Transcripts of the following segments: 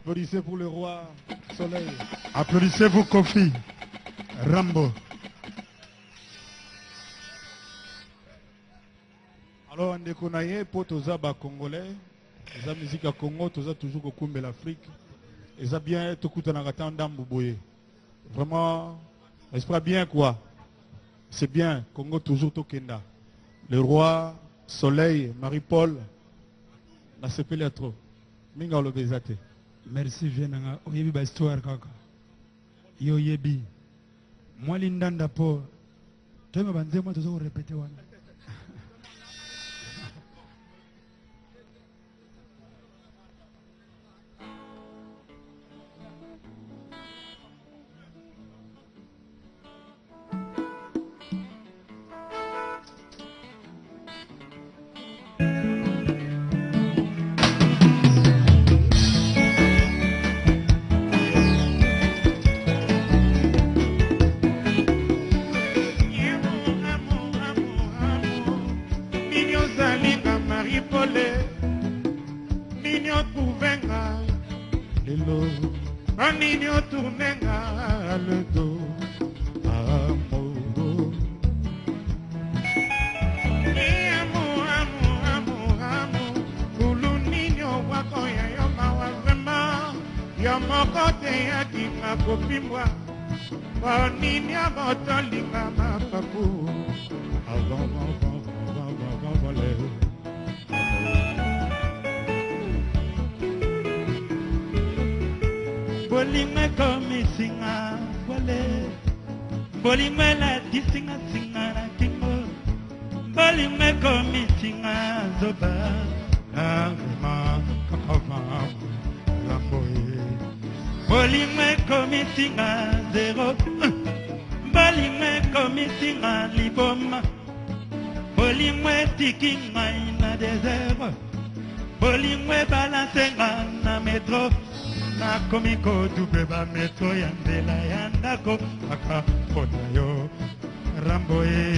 Applaudissez pour le roi Soleil. Applaudissez-vous Kofi Rambo. Alors, on déconnaille pour tous les Congolais. La musique à Congo, tous toujours au Kumbe l'Afrique. Et ça bien, tout le monde vraiment, c'est bien quoi. C'est bien, Congo toujours au Kenda. Le roi Soleil, Marie-Paul, la CPL trop. Minga le bezate. Merci Vienanga. Oyebi ba histoire kaka. Yo yebi. Moi lindanda po. Toi me banze moi toujours répéter wana. Nino tournenga le dos, amour. Amour. Ulu nino wako ya yoma wa vema, yomo kote ya kima kopimwa, wa nini ya moto linga mapapu, avant. Bolingwe komi singa wale, bolingwe la di singa na kingo, bolingwe komi singa zoba, Avema kakava lamboye, bolingwe komi singa zero, bolingwe komi singa liboma, bolingwe tikinga ina desert, bolingwe balansenga na metro. Na komiko dube ba metro ya ndela ya ndako aka pona yo Ramboye.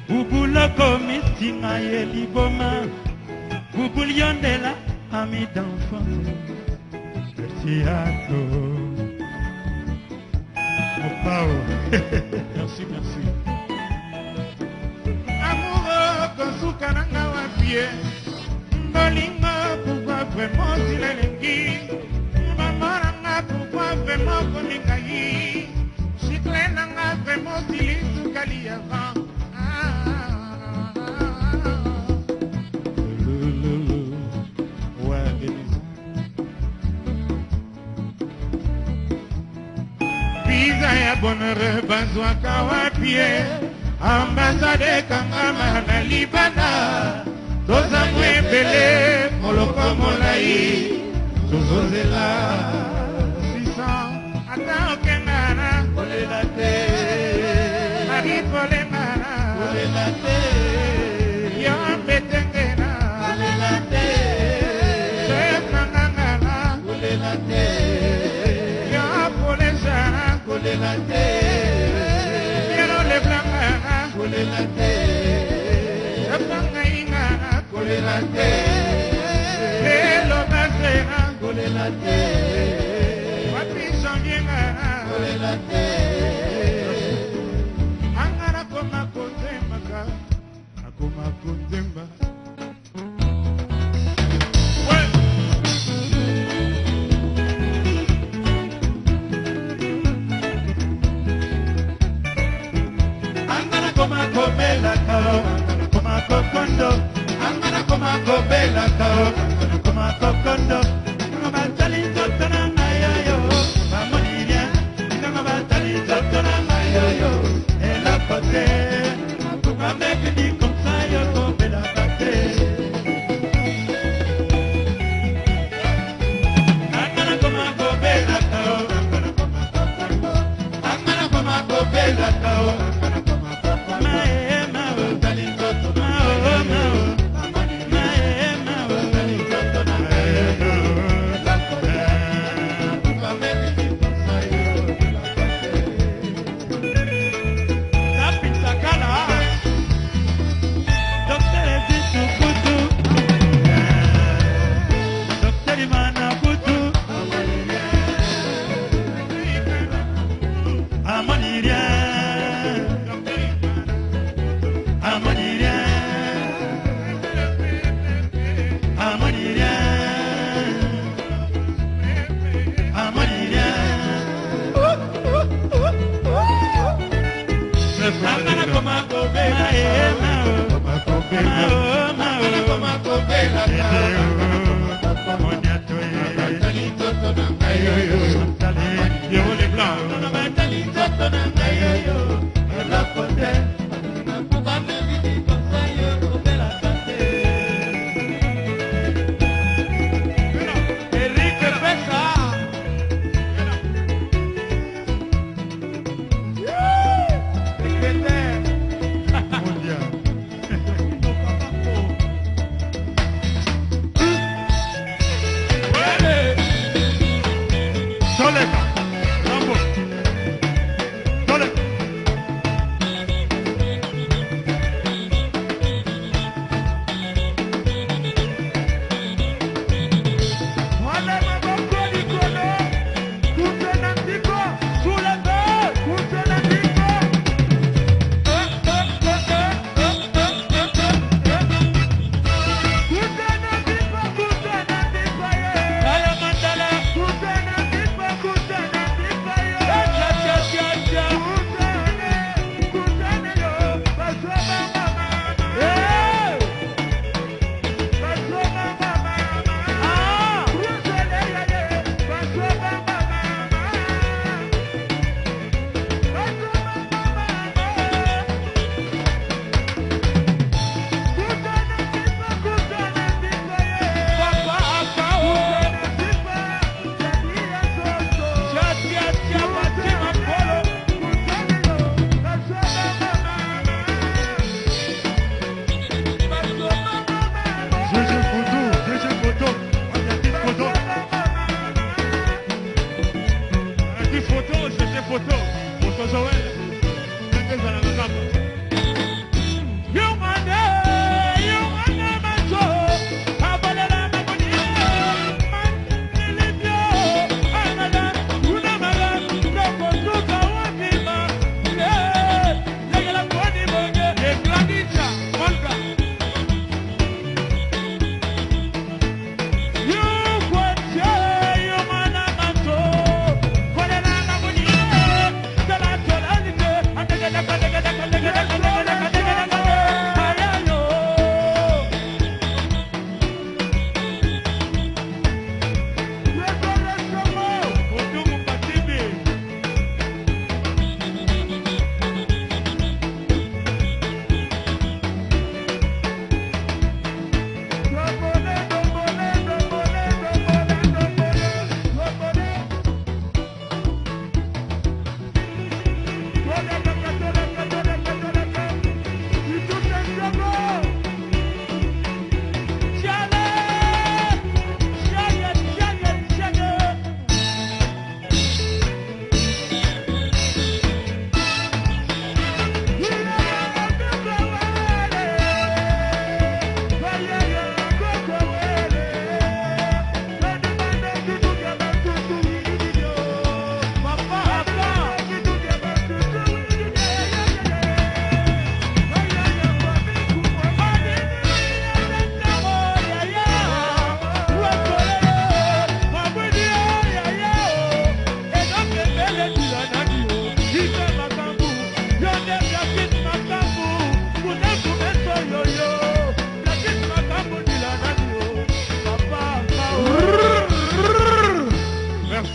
Bubulo komitinga ye liboma, bubulion de la ami d'enfance. Merci à toi. Mon pao. Merci. Amoureux, Kosuka nanga wapie, Mbolingo, pourquoi vraiment il est lengi, Maman pourquoi vraiment koningayi, Chicle nanga vraiment il est soukali avant. Ouais, Denise. Pisa ya bonheur, banzwa kawapie, Ambassade Kangama na Libana, Toza Mwebele, Moloko Molai, Tozozela, 600, Ata Okengana, Kolela te, Marie Polemana, Kolela te, Yambe Tengena, Kolela te, Chef Nangangana, Kolela te, Yapolesana, Kolela te, Kolelate, Yapanga ingana, Kolelate, Hello Basena, Kolelate, Wapisong ingana, Kolelate, Angara koma konzemba, Akoma konzemba. Bela kao, koma kokondo, angana koma ko bela kao, koma kokondo, kama batali zotana mayo, mamoniya, kama batali zotana mayo, ela pote, kama mekdi komsayo ko bela kate, angana koma ko bela kao, angana koma ko bela kao.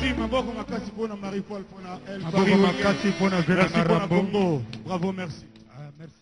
Merci, maboko makasi pona Marie-Paul, pona El Maboko makasi pona Merci Zena pona Rambo. Congo. Bravo, merci. Merci.